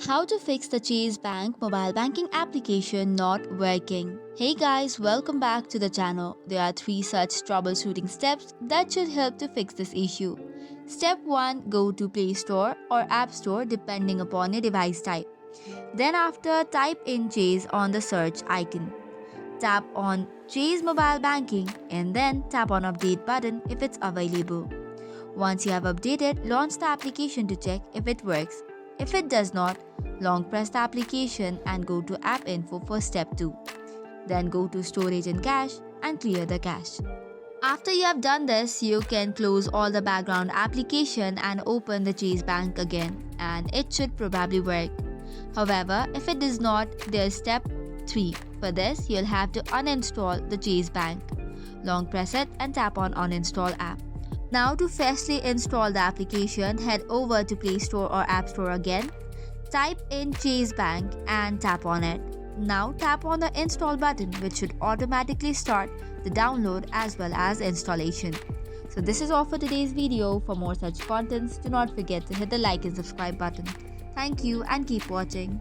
How to fix the Chase Bank mobile banking application not working. Hey guys, welcome back to the channel. There are 3 such troubleshooting steps that should help to fix this issue. Step 1. Go to Play Store or App Store depending upon your device type. Then after, type in Chase on the search icon. Tap on Chase Mobile Banking and then tap on Update button if it's available. Once you have updated, launch the application to check if it works. If it does not, long press the application and go to App Info for step 2. Then go to Storage and Cache and clear the cache. After you have done this, you can close all the background application and open the Chase Bank again, and it should probably work. However, if it does not, there's step 3. For this, you'll have to uninstall the Chase Bank. Long press it and tap on Uninstall app. Now to freshly install the application, head over to Play Store or App Store again. Type in Chase Bank and tap on it. Now tap on the install button, which should automatically start the download as well as installation. So this is all for today's video. For more such contents, do not forget to hit the like and subscribe button. Thank you and keep watching.